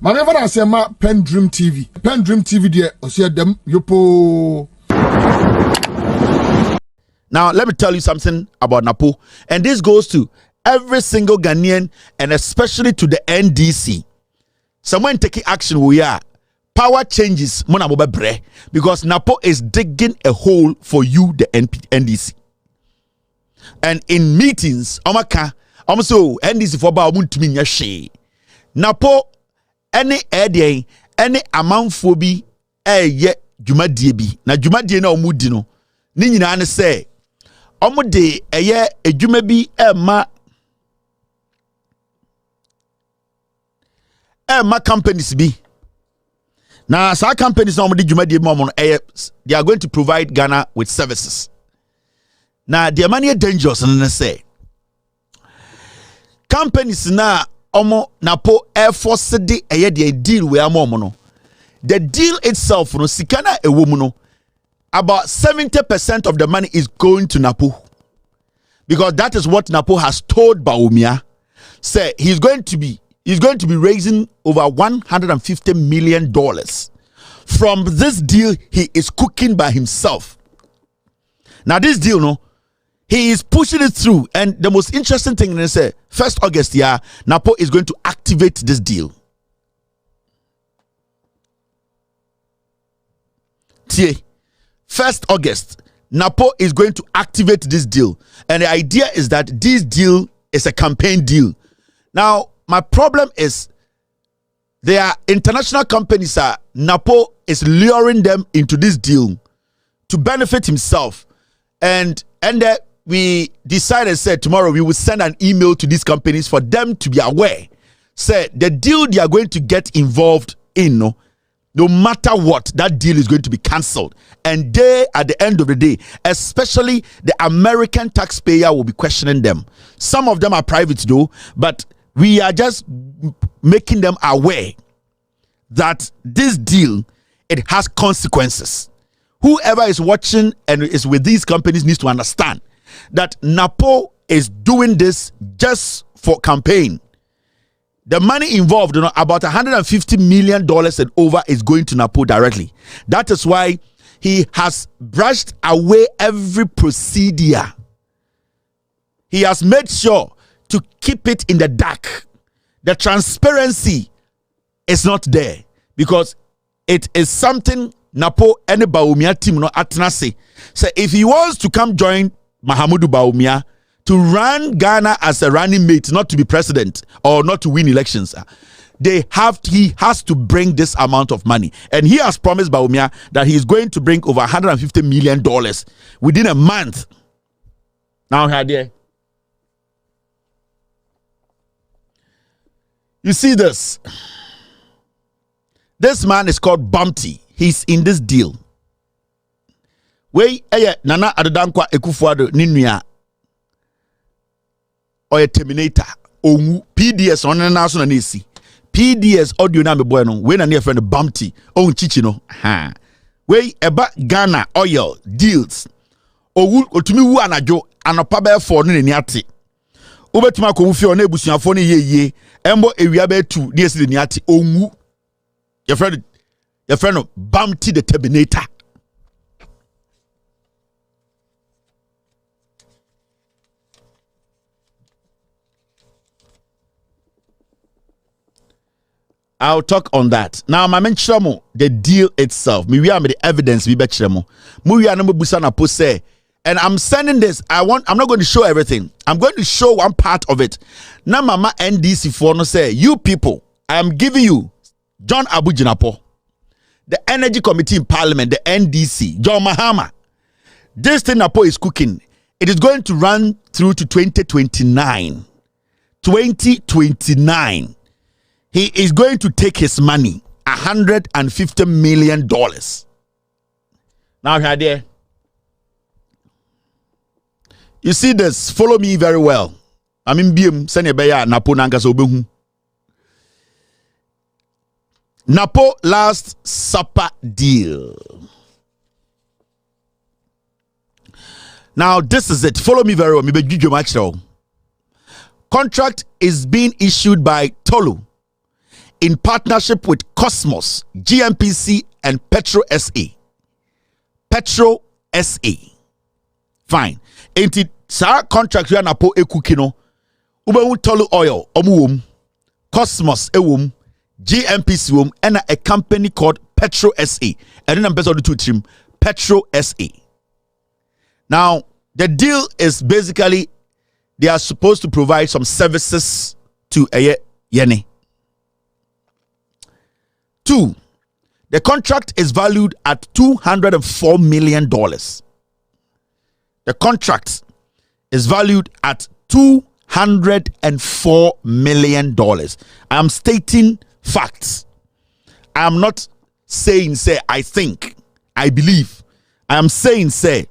My never say ma PENDREAM TV. PENDREAM TV there, osia dem yopo. Now, let me tell you something about Napo. And this goes to every single Ghanaian and especially to the NDC. Someone taking action, we are. Power changes, because Napo is digging a hole for you, the NDC. And in meetings, NDC for Bawumia Napo, any idea, any amount for be ye Jumadie bi. Na Jumadie na omudino. Ni nyina say omude eye edwuma bi ma companies bi. Now, some companies normally they are going to provide Ghana with services. Now, the money is dangerous, and I say companies now Napo Air Force the deal with amono. The deal itself, no sikana a woman, about 70% of the money is going to Napo, because that is what Napo has told Bawumia. Say he's going to be raising over $150 million from this deal he is cooking by himself. Now this deal, no, he is pushing it through, and the most interesting thing is say 1st August, Napo is going to activate this deal. 1st August, Napo is going to activate this deal, and the idea is that this deal is a campaign deal. Now, my problem is there are international companies Napo is luring them into this deal to benefit himself, and we decided, said tomorrow we will send an email to these companies for them to be aware. Said the deal they are going to get involved in, no matter what, that deal is going to be cancelled. And they, at the end of the day, especially the American taxpayer, will be questioning them. Some of them are private though, but we are just making them aware that this deal, it has consequences. Whoever is watching and is with these companies needs to understand that Napo is doing this just for campaign. The money involved, about $150 million and over is going to Napo directly. That is why he has brushed away every procedure. He has made sure to keep it in the dark. The transparency is not there, because it is something Napo and the Bawumia team atnase. So if he wants to come join Mahamudu Bawumia to run Ghana as a running mate, not to be president or not to win elections, he has to bring this amount of money. And he has promised Bawumia that he is going to bring over $150 million within a month. Now, here, you see this. This man is called Bumpty. He's in this deal. Nana Adodankwa Ekufuado Ninuya or a terminator or PDS on the national nisi. PDS audio na me boy no we na near friend Bumpty on chichino ha we eba Ghana oil deals owu otumi wu anajo anopa be for no ni ate obetuma ko wufi ona ebusuafo no yeye embo ewia be tu ni esi ni ate onwu your friend no Bumpty the Terminator. I'll talk on that. Now, my mention the deal itself. Me we are the evidence we bet chemo. We are number busana pose. And I'm sending this. I'm not going to show everything. I'm going to show one part of it. Now, Mama NDC for no say, you people, I am giving you John Abujinapo, the Energy Committee in Parliament, the NDC, John Mahama. This thing Napo is cooking. It is going to run through to 2029. 2029. He is going to take his money, $150 million. Now, here there. You see this? Follow me very well. I mean, BM Senebeya Napo Nangasobehu. Napo Last Supper deal. Now, this is it. Follow me very well. Contract is being issued by Tolu in partnership with Cosmos, GMPC, and Petro SA. Petro SA. Fine. Enti sa contract ya Napo ekukino. Ube tolu oil omu Cosmos ewum, GMPC wom, and a company called Petro SA. And then I'm best of the two team, Petro SA. Now, the deal is basically they are supposed to provide some services to Yene. 2. The contract is valued at $204 million. The contract is valued at $204 million. I am stating facts. I am not saying, say, I think, I believe. I am saying, say,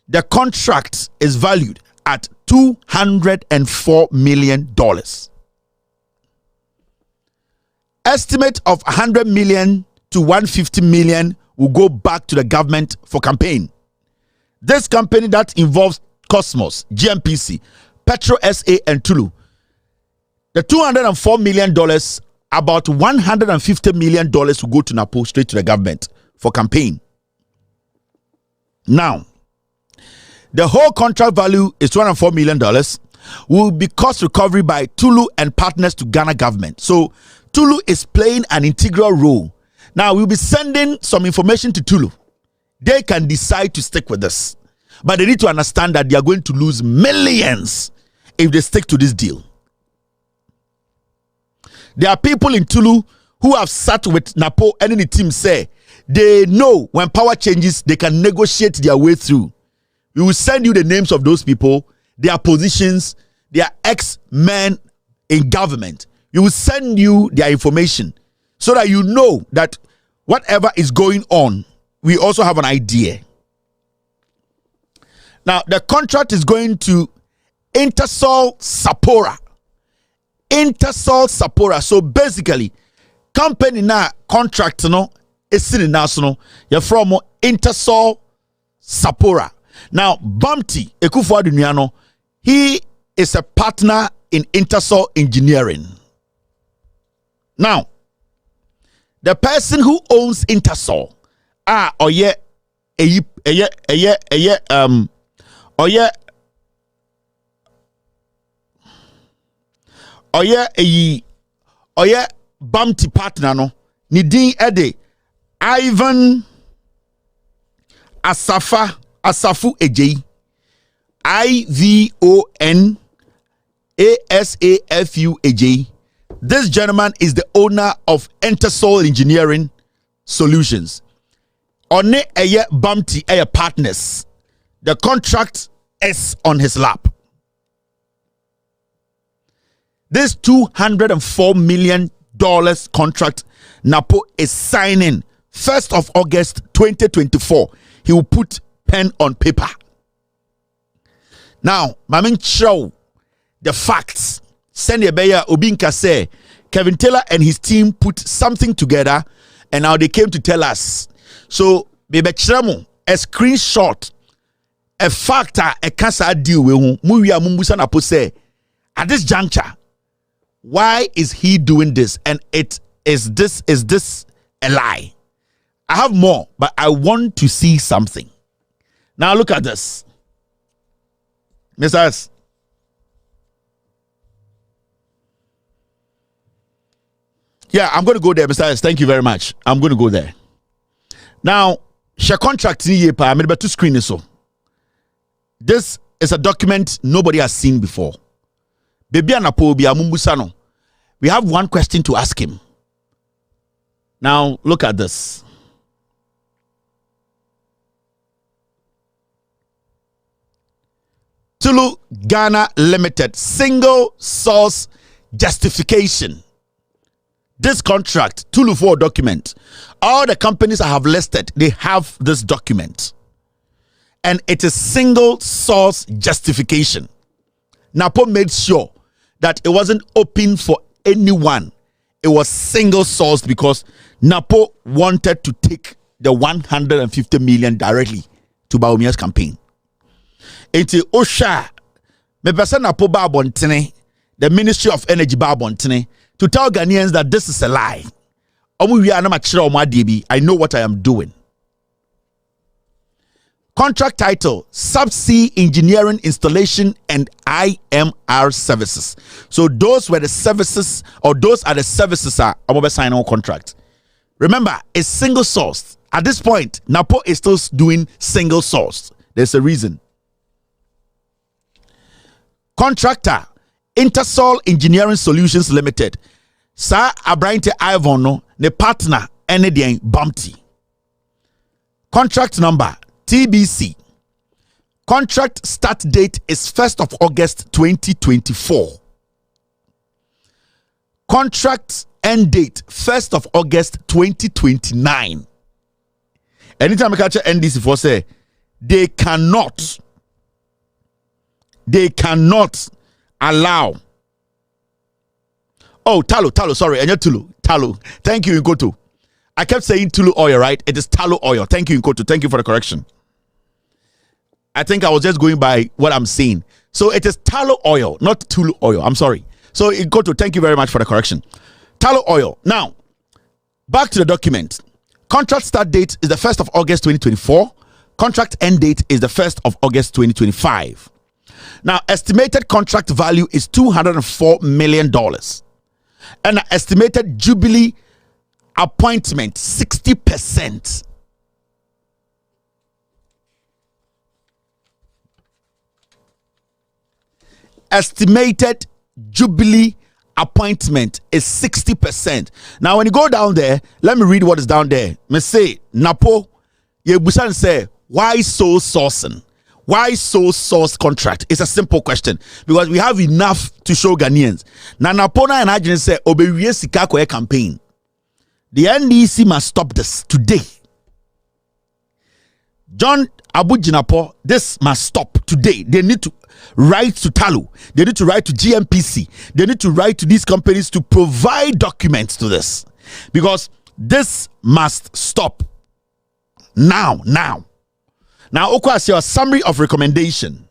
the contract is valued at $204 million. Estimate of 100 million to 150 million will go back to the government for campaign. This company that involves Cosmos, GMPC, Petro SA, and Tulu, the $204 million, about $150 million will go to Napo, straight to the government for campaign. Now, the whole contract value is $204 million, will be cost recovery by Tulu and partners to Ghana government. So Tulu is playing an integral role. Now, we'll be sending some information to Tulu. They can decide to stick with this, but they need to understand that they are going to lose millions if they stick to this deal. There are people in Tulu who have sat with Napo and any team say they know when power changes, they can negotiate their way through. We will send you the names of those people, their positions, their ex-men in government. We will send you their information so that you know that whatever is going on, we also have an idea. Now, the contract is going to Intersol Sapora. Intersol Sapora. So basically, company na contract no is sitting national. You're from Intersol Sapora. Now, Bamti Ekufu Adunyano, he is a partner in Intersol Engineering. Now, the person who owns Intersol, Bamti partner no, Nidin Ede, Ivan Asafu Ejei, IVON ASAFU Ejei. This gentleman is the owner of Intersol Engineering Solutions. One eye Bamti eye partners. The contract is on his lap. This $204 million contract Napo is signing 1st of August 2024. He will put pen on paper. Now, Mamin show the facts. Send Beya Obinka say Kevin Taylor and his team put something together and now they came to tell us. So, Bebe Chiramo, a screenshot, a factor, a cancer deal with Muya Mumbusa Napo say at this juncture, why is he doing this? And is this a lie? I have more, but I want to see something. Now look at this. Mr. S. Yeah, I'm going to go there, Mr. S. Thank you very much. I'm going to go there. Now, share contract ni yepa, I'm about to screen this. This is a document nobody has seen before. Baby Napo bi amumbusano. We have one question to ask him. Now, look at this. Tulu Ghana Limited, single source justification. This contract, Tulu 4 document. All the companies I have listed, they have this document. And it is single source justification. Napo made sure that it wasn't open for anyone. It was single sourced because Napo wanted to take the 150 million directly to Bawumia's campaign. Enti Osha, me pesa Napo ba bontene the Ministry of Energy Babontene to tell Ghanaians that this is a lie. I know what I am doing. Contract title: Subsea Engineering Installation and IMR Services. So those were the services, or those are the services I'm signing on contract. Remember, it's single sourced. At this point, Napo is still doing single sourced. There's a reason. Contractor: Intersol Engineering Solutions Limited. Sa Abrante Ivan no ne partner Enedian Bumpty. Contract number TBC. Contract start date is 1st of August 2024. Contract end date 1st of August 2029. Anytime I catch NDC for say they cannot allow. Oh, Talo, sorry, and Talo. Thank you, Nkoto. I kept saying Tulu oil, right? It is Talo oil. Thank you, Nkoto. Thank you for the correction. I think I was just going by what I'm saying. So it is Talo oil, not Tulu oil. I'm sorry. So Nkoto, thank you very much for the correction. Talo oil. Now, back to the document. Contract start date is the 1st of August 2024. Contract end date is the 1st of August 2025. Now, estimated contract value is $204 million. And estimated Jubilee appointment 60%. Estimated Jubilee appointment is 60%. Now, when you go down there, let me read what is down there. Me say, Napo, ye busan say, why so sourcing? Why so source contract? It's a simple question because we have enough to show Ghanaians. Now, Napona and Ajin say, Obewie Sikako campaign. The NDC must stop this today. John Abu Jinapo, this must stop today. They need to write to Talu. They need to write to GMPC. They need to write to these companies to provide documents to this. Because this must stop. Now. Now, Okwa, your summary of recommendation.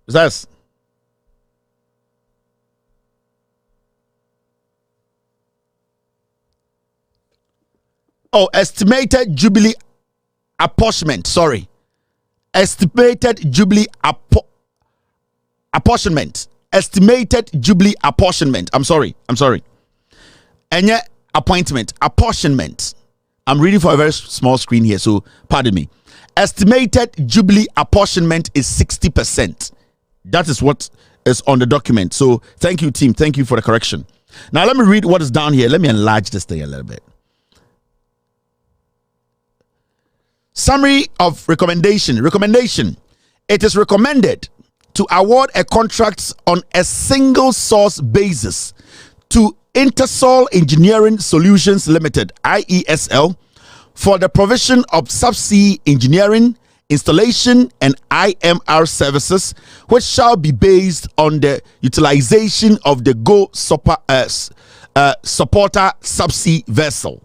Yes. Oh, estimated Jubilee apportionment. Sorry. Estimated Jubilee apportionment. Estimated Jubilee apportionment. I'm sorry. And yet, appointment. Apportionment. I'm reading for a very small screen here, so pardon me. Estimated Jubilee apportionment is 60%. That is what is on the document. So thank you, team. Thank you for the correction. Now let me read what is down here. Let me enlarge this thing a little bit. Summary of recommendation. Recommendation. It is recommended to award a contract on a single source basis to Intersol Engineering Solutions Limited, IESL, for the provision of subsea engineering, installation, and IMR services, which shall be based on the utilization of the Go Supporter subsea vessel.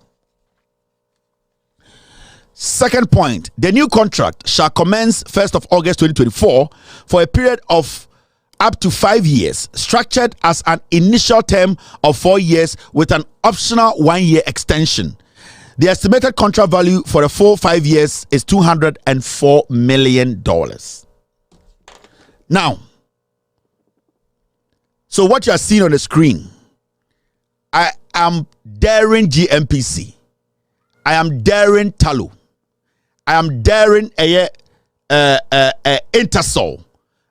Second point, the new contract shall commence 1st of August 2024 for a period of up to 5 years, structured as an initial term of 4 years with an optional 1-year extension. The estimated contract value for the full 5 years is $204 million. Now, so what you are seeing on the screen, I am daring GMPC. I am daring Talu. I am daring Intersol.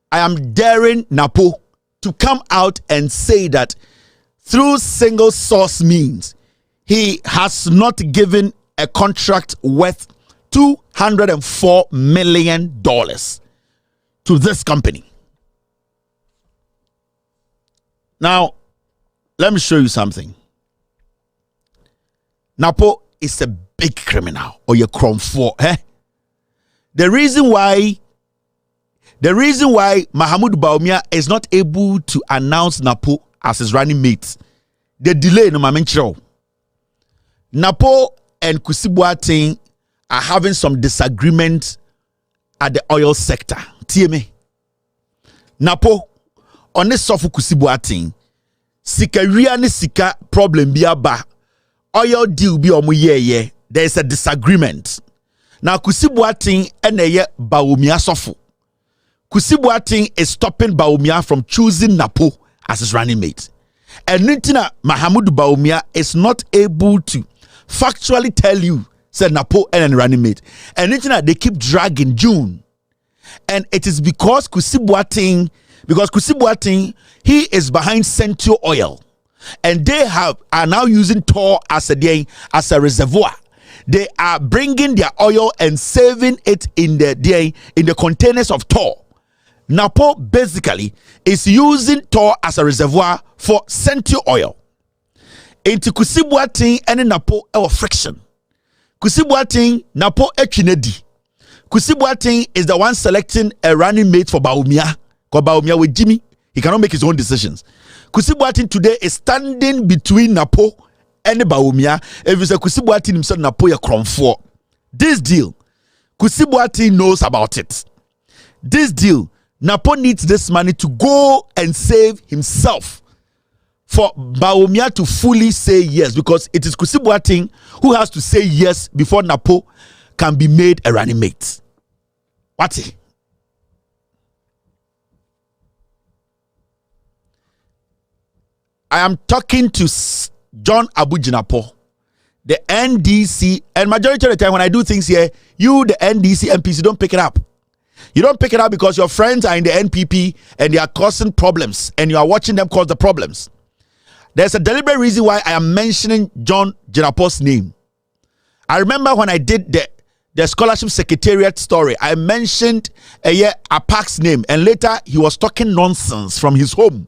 I am daring Napo to come out and say that through single source means he has not given a contract worth $204 million to this company. Now, let me show you something. Napo is a big criminal, or you're crom for, The reason why Mahmoud Bawumia is not able to announce Napo as his running mate, the delay no mamenchiro. Napo and Kusibuating are having some disagreement at the oil sector. TMA. Napo on this sofu kusibuatin sika wia ne sika problem bi aba oil deal bi omo ye there is a disagreement. Now kusibuatin eneye Bawumia sofu. Kusibuatin is stopping Bawumia from choosing Napo as his running mate. And Nitina Mahamudu Bawumia is not able to factually tell you said Napo and running mate. And Nitina they keep dragging June. And it is because Kusibuatin he is behind Central Oil. And they are now using Tor as a reservoir. They are bringing their oil and saving it in the containers of Tor. Napo basically is using Tor as a reservoir for Central Oil. Into Kusibuatin and Napo friction. Kusibuatin Napo echinedi. Kusibuatin is the one selecting a running mate for Bawumia. Because Bawumia with Jimmy, he cannot make his own decisions. Kusibuatin today is standing between Napo and Bawumia. If it's a Kusibuatin himself, Napo ya kromfo. This deal, Kusibuatin knows about it. This deal, Napo needs this money to go and save himself for Bawumia to fully say yes, because it is Kusibuatin who has to say yes before Napo can be made a running mate. What? I am talking to John Abujinapo, the NDC, and majority of the time when I do things here, you, the NDC MPs, you don't pick it up. You don't pick it up because your friends are in the NPP and they are causing problems and you are watching them cause the problems. There's a deliberate reason why I am mentioning John Jinapo's name. I remember when I did the scholarship secretariat story, I mentioned Apak's name, and later he was talking nonsense from his home.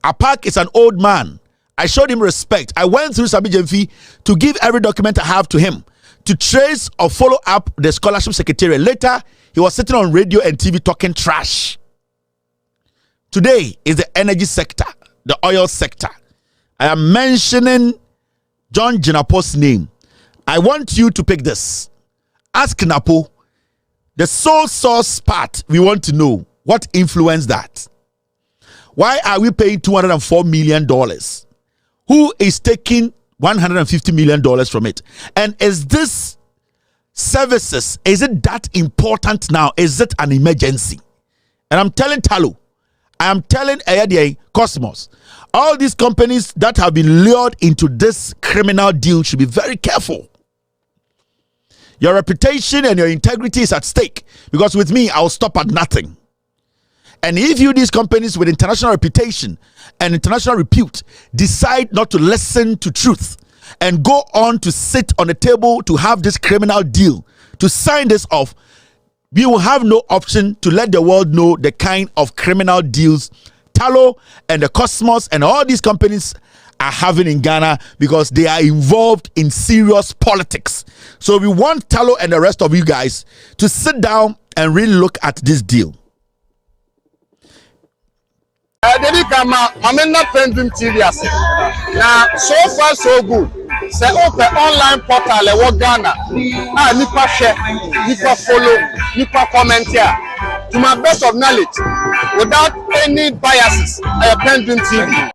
Apak is an old man. I showed him respect. I went through Sabi Jemfi to give every document I have to him to trace or follow up the scholarship secretariat. Later, he was sitting on radio and TV talking trash. Today is the energy sector, the oil sector. I am mentioning John Jinapo's name. I want you to pick this. Ask Napo, the sole source part, we want to know what influenced that. Why are we paying $204 million? Who is taking $150 million from it? And is this services, is it that important now? Is it an emergency? And I'm telling Talo, I am telling Ayadie Cosmos, all these companies that have been lured into this criminal deal should be very careful. Your reputation and your integrity is at stake, because with me, I'll stop at nothing. And if you, these companies with international reputation and international repute, decide not to listen to truth and go on to sit on the table to have this criminal deal, to sign this off, we will have no option to let the world know the kind of criminal deals Talo and the Cosmos and all these companies are having in Ghana, because they are involved in serious politics. So we want Talo and the rest of you guys to sit down and really look at this deal. Dedi kama mamena PENDREAM TV ase. Na so far so good. Say open online portal e wo Ghana. Ah nipa share, nipa follow, nipa comment here. To my best of knowledge, without any biases, PENDREAM TV.